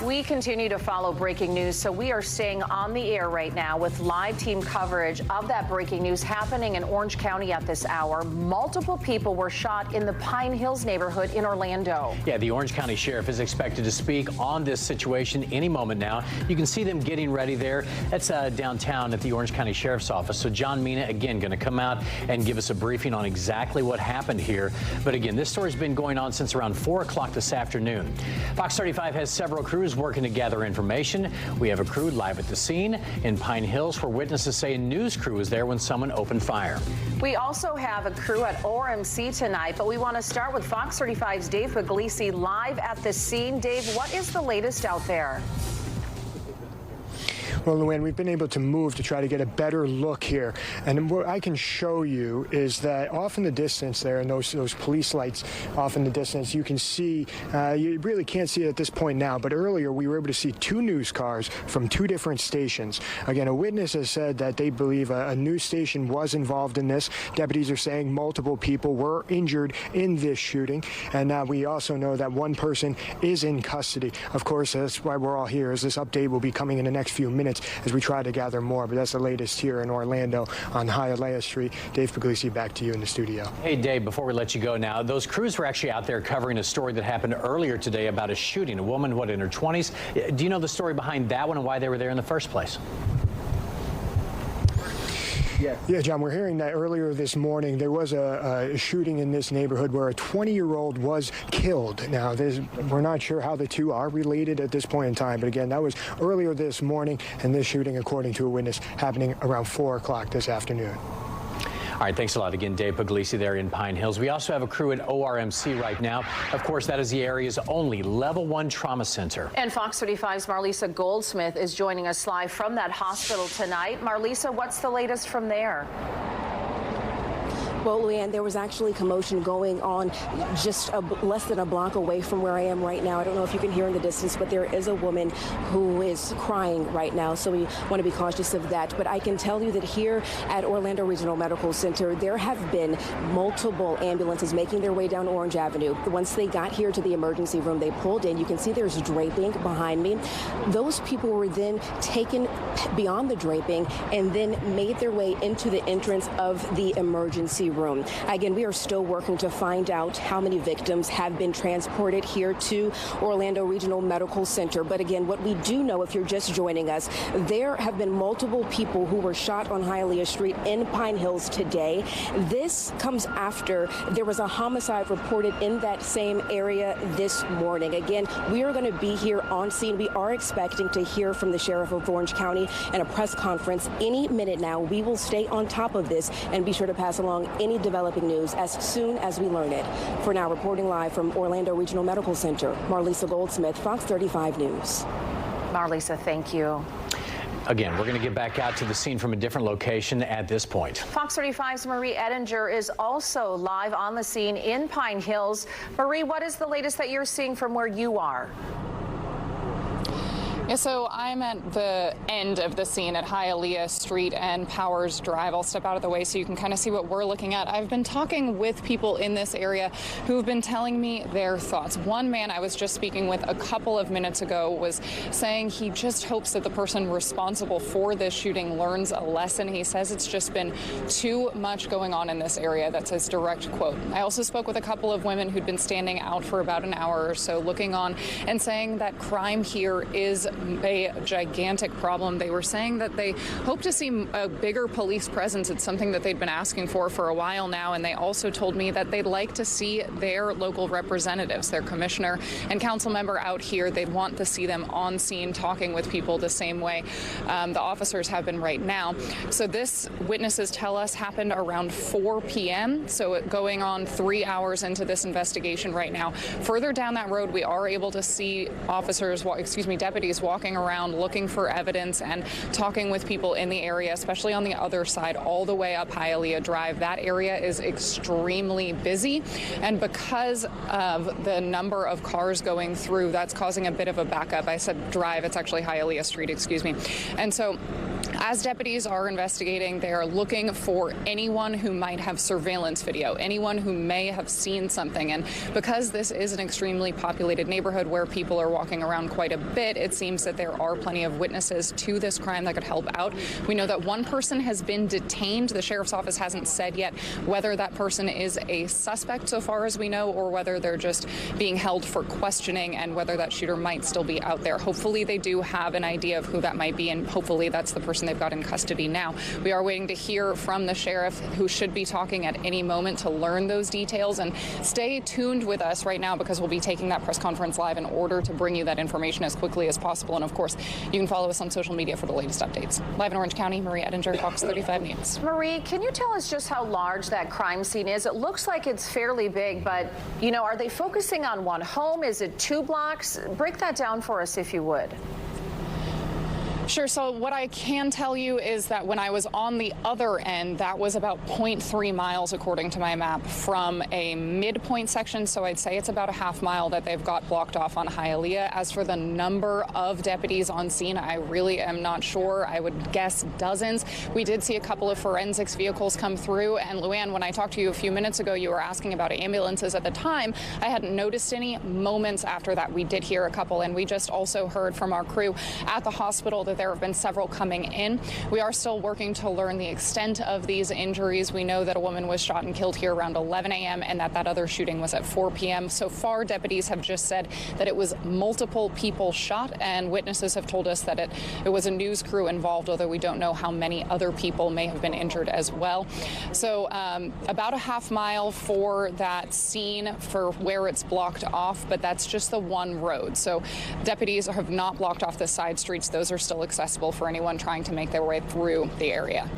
We continue to follow breaking news, so we are staying on the air right now with live team coverage of that breaking news happening in Orange County at this hour. Multiple people were shot in the Pine Hills neighborhood in Orlando. Yeah, the Orange County Sheriff is expected to speak on this situation any moment now. You can see them getting ready there. That's downtown at the Orange County Sheriff's Office. So John Mina, again, going to come out and give us a briefing on exactly what happened here. But again, this story's been going on since around 4 o'clock this afternoon. Fox 35 has several crews working to gather information. We have a crew live at the scene in Pine Hills where witnesses say a news crew was there when someone opened fire. We also have a crew at ORMC tonight, but we want to start with Fox 35's Dave Puglisi live at the scene. Dave, what is the latest out there? Well, Luann, we've been able to move to try to get a better look here. And what I can show you is that off in the distance there, and those police lights off in the distance, you can see, you really can't see it at this point now, but earlier we were able to see 2 news cars from 2 different stations. Again, a witness has said that they believe a news station was involved in this. Deputies are saying multiple people were injured in this shooting. And now we also know that one person is in custody. Of course, that's why we're all here, as this update will be coming in the next few minutes as we try to gather more. But that's the latest here in Orlando on Hialeah Street. Dave Puglisi, back to you in the studio. Hey, Dave, before we let you go now, those crews were actually out there covering a story that happened earlier today about a shooting. A woman, in her 20s? Do you know the story behind that one and why they were there in the first place? Yeah, John, we're hearing that earlier this morning there was a shooting in this neighborhood where a 20-year-old was killed. Now, we're not sure how the two are related at this point in time, but again, that was earlier this morning, and this shooting, according to a witness, happening around 4 o'clock this afternoon. All right, thanks a lot again, Dave Puglisi there in Pine Hills. We also have a crew at ORMC right now. Of course, that is the area's only Level 1 trauma center. And Fox 35's Marlisa Goldsmith is joining us live from that hospital tonight. Marlisa, what's the latest from there? Well, Leanne, there was actually commotion going on just less than a block away from where I am right now. I don't know if you can hear in the distance, but there is a woman who is crying right now, so we want to be cautious of that. But I can tell you that here at Orlando Regional Medical Center, there have been multiple ambulances making their way down Orange Avenue. Once they got here to the emergency room, they pulled in. You can see there's draping behind me. Those people were then taken beyond the draping and then made their way into the entrance of the emergency room. Again, we are still working to find out how many victims have been transported here to Orlando Regional Medical Center. But again, what we do know, if you're just joining us, there have been multiple people who were shot on Hialeah Street in Pine Hills today. This comes after there was a homicide reported in that same area this morning. Again, we are going to be here on scene. We are expecting to hear from the Sheriff of Orange County in a press conference any minute now. We will stay on top of this and be sure to pass along any developing news as soon as we learn it. For now, reporting live from Orlando Regional Medical Center, Marlisa Goldsmith, Fox 35 News. Marlisa, thank you. Again, we're going to get back out to the scene from a different location at this point. Fox 35's Marie Edinger is also live on the scene in Pine Hills. Marie, what is the latest that you're seeing from where you are? Yeah, so I'm at the end of the scene at Hialeah Street and Powers Drive. I'll step out of the way so you can kind of see what we're looking at. I've been talking with people in this area who've been telling me their thoughts. One man I was just speaking with a couple of minutes ago was saying he just hopes that the person responsible for this shooting learns a lesson. He says it's just been too much going on in this area. That's his direct quote. I also spoke with a couple of women who'd been standing out for about an hour or so looking on and saying that crime here is a gigantic problem. They were saying that they hope to see a bigger police presence. It's something that they'd been asking for a while now, and they also told me that they'd like to see their local representatives, their commissioner and council member out here. They'd want to see them on scene talking with people the same way the officers have been right now. So this, witnesses tell us, happened around 4 p.m., so going on 3 hours into this investigation right now. Further down that road, we are able to see deputies walking around looking for evidence and talking with people in the area, especially on the other side, all the way up Hialeah Drive. That area is extremely busy, and because of the number of cars going through, that's causing a bit of a backup. I said drive, it's actually Hialeah Street, excuse me. And so As deputies are investigating, they are looking for anyone who might have surveillance video, anyone who may have seen something. And because this is an extremely populated neighborhood where people are walking around quite a bit, it seems that there are plenty of witnesses to this crime that could help out. We know that one person has been detained. The sheriff's office hasn't said yet whether that person is a suspect so far as we know, or whether they're just being held for questioning, and whether that shooter might still be out there. Hopefully they do have an idea of who that might be, and hopefully that's the person they've got in custody now. We are waiting to hear from the sheriff, who should be talking at any moment to learn those details. And stay tuned with us right now, because we'll be taking that press conference live in order to bring you that information as quickly as possible. And of course, you can follow us on social media for the latest updates. Live in Orange County, Marie Edinger, Fox 35 News. Marie, can you tell us just how large that crime scene is? It looks like it's fairly big, but, you know, are they focusing on one home? Is it 2 blocks? Break that down for us, if you would. Sure. So what I can tell you is that when I was on the other end, that was about 0.3 miles, according to my map, from a midpoint section. So I'd say it's about a half mile that they've got blocked off on Hialeah. As for the number of deputies on scene, I really am not sure. I would guess dozens. We did see a couple of forensics vehicles come through. And Luann, when I talked to you a few minutes ago, you were asking about ambulances. At the time, I hadn't noticed any. Moments after that, we did hear a couple. And we just also heard from our crew at the hospital that there have been several coming in. We are still working to learn the extent of these injuries. We know that a woman was shot and killed here around 11 a.m. and that other shooting was at 4 p.m. So far, deputies have just said that it was multiple people shot, and witnesses have told us that it was a news crew involved, although we don't know how many other people may have been injured as well. So about a half mile for that scene for where it's blocked off, but that's just the one road. So deputies have not blocked off the side streets. Those are still accessible for anyone trying to make their way through the area.